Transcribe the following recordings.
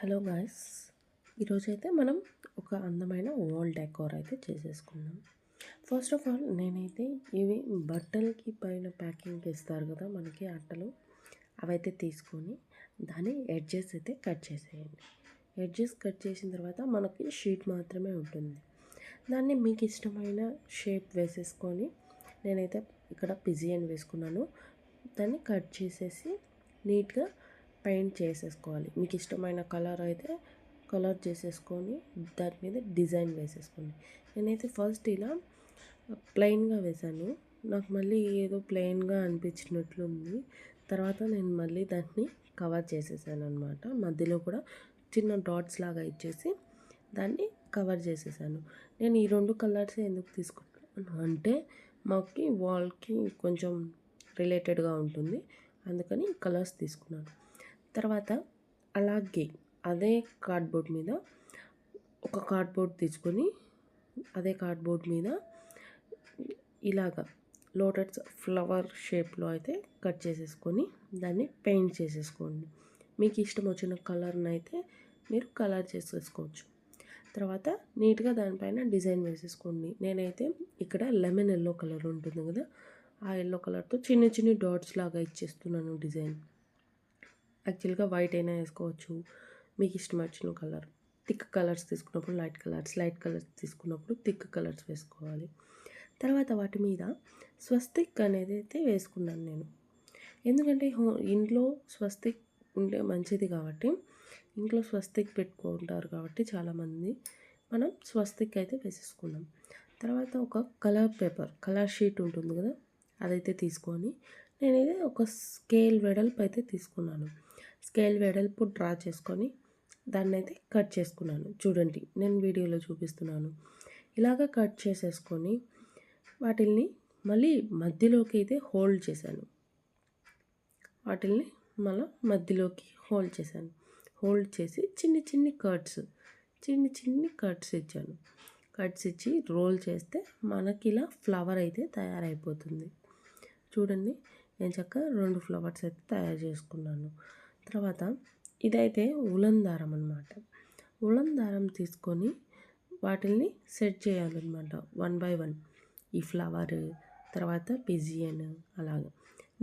Hello guys, ఈరోజైతే మనం ఒక అందమైన వాల్ డెకోర్ అయితే చేసేసుకున్నాం. ఫస్ట్ ఆఫ్ ఆల్ నేనైతే ఇవి బట్టలకి పైన ప్యాకింగ్కి ఇస్తారు కదా మనకి అట్టలు, అవైతే తీసుకొని దాని ఎడ్జెస్ అయితే కట్ చేసేయండి. ఎడ్జెస్ కట్ చేసిన తర్వాత మనకి షీట్ మాత్రమే ఉంటుంది. దాన్ని మీకు ఇష్టమైన షేప్ వేసేసుకొని నేనైతే ఇక్కడ పిజియన్ వేసుకున్నాను. దాన్ని కట్ చేసేసి నీట్గా పెయింట్ చేసేసుకోవాలి. మీకు ఇష్టమైన కలర్ అయితే కలర్ చేసేసుకొని దాని మీద డిజైన్ వేసేసుకోండి. నేనైతే ఫస్ట్ ఇలా ప్లెయిన్గా వేశాను. నాకు మళ్ళీ ఏదో ప్లెయిన్గా అనిపించినట్లుంది. తర్వాత నేను మళ్ళీ దాన్ని కవర్ చేసేసాను అనమాట. మధ్యలో కూడా చిన్న డాట్స్ లాగా ఇచ్చేసి దాన్ని కవర్ చేసేసాను. నేను ఈ 2 కలర్స్ ఎందుకు తీసుకున్నాను అంటే మాకు వాల్కి కొంచెం రిలేటెడ్గా ఉంటుంది, అందుకని కలర్స్ తీసుకున్నాను. తర్వాత అలాగే అదే కార్డ్బోర్డ్ మీద ఒక కార్డ్బోర్డ్ తీసుకొని అదే కార్డ్బోర్డ్ మీద ఇలాగా లోటస్ ఫ్లవర్ షేప్లో అయితే కట్ చేసేసుకొని దాన్ని పెయింట్ చేసేసుకోండి. మీకు ఇష్టం వచ్చిన కలర్ని అయితే మీరు కలర్ చేసేసుకోవచ్చు. తర్వాత నీట్గా దానిపైన డిజైన్ వేసేసుకోండి. నేనైతే ఇక్కడ లెమన్ ఎల్లో కలర్ ఉంటుంది కదా, ఆ ఎల్లో కలర్తో చిన్న చిన్న డాట్స్ లాగా ఇచ్చేస్తున్నాను డిజైన్. యాక్చువల్గా వైట్ అయినా వేసుకోవచ్చు, మీకు ఇష్టం వచ్చిన కలర్. థిక్ కలర్స్ తీసుకున్నప్పుడు లైట్ కలర్స్ తీసుకున్నప్పుడు థిక్ కలర్స్ వేసుకోవాలి. తర్వాత వాటి మీద స్వస్తిక్ అనేది అయితే వేసుకున్నాను నేను. ఎందుకంటే ఇంట్లో స్వస్తిక్ ఉంటే మంచిది కాబట్టి, ఇంట్లో స్వస్తిక్ పెట్టుకుంటారు కాబట్టి చాలామంది, మనం స్వస్తిక్ అయితే వేసేసుకున్నాం. తర్వాత ఒక కలర్ పేపర్, కలర్ షీట్ ఉంటుంది కదా, అదైతే తీసుకొని నేనైతే ఒక స్కేల్ వెడల్పు అయితే తీసుకున్నాను. స్కేల్ వెడల్పు డ్రా చేసుకొని దాన్ని అయితే కట్ చేసుకున్నాను. చూడండి, నేను వీడియోలో చూపిస్తున్నాను. ఇలాగ కట్ చేసేసుకొని వాటిల్ని మళ్ళీ మధ్యలోకి అయితే హోల్డ్ చేశాను. వాటిల్ని మళ్ళీ మధ్యలోకి హోల్డ్ చేశాను. హోల్డ్ చేసి చిన్ని కట్స్ ఇచ్చాను. కట్స్ ఇచ్చి రోల్ చేస్తే మనకి ఇలా ఫ్లవర్ అయితే తయారైపోతుంది. చూడండి, నేను చక్కగా 2 ఫ్లవర్స్ అయితే తయారు చేసుకున్నాను. తర్వాత ఇదైతే ఉలన్ దారం అనమాట. ఉలన్ దారం తీసుకొని వాటిల్ని సెట్ చేయాలన్నమాట 1 by 1. ఈ ఫ్లవర్, తర్వాత పిజియన్, అలాగా.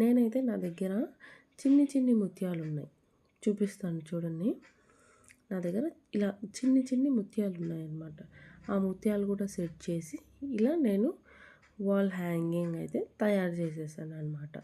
నేనైతే నా దగ్గర చిన్ని ముత్యాలు ఉన్నాయి, చూపిస్తాను చూడండి. నా దగ్గర ఇలా చిన్ని ముత్యాలు ఉన్నాయన్నమాట. ఆ ముత్యాలు కూడా సెట్ చేసి ఇలా నేను వాల్ హ్యాంగింగ్ అయితే తయారు చేసేసాను అనమాట.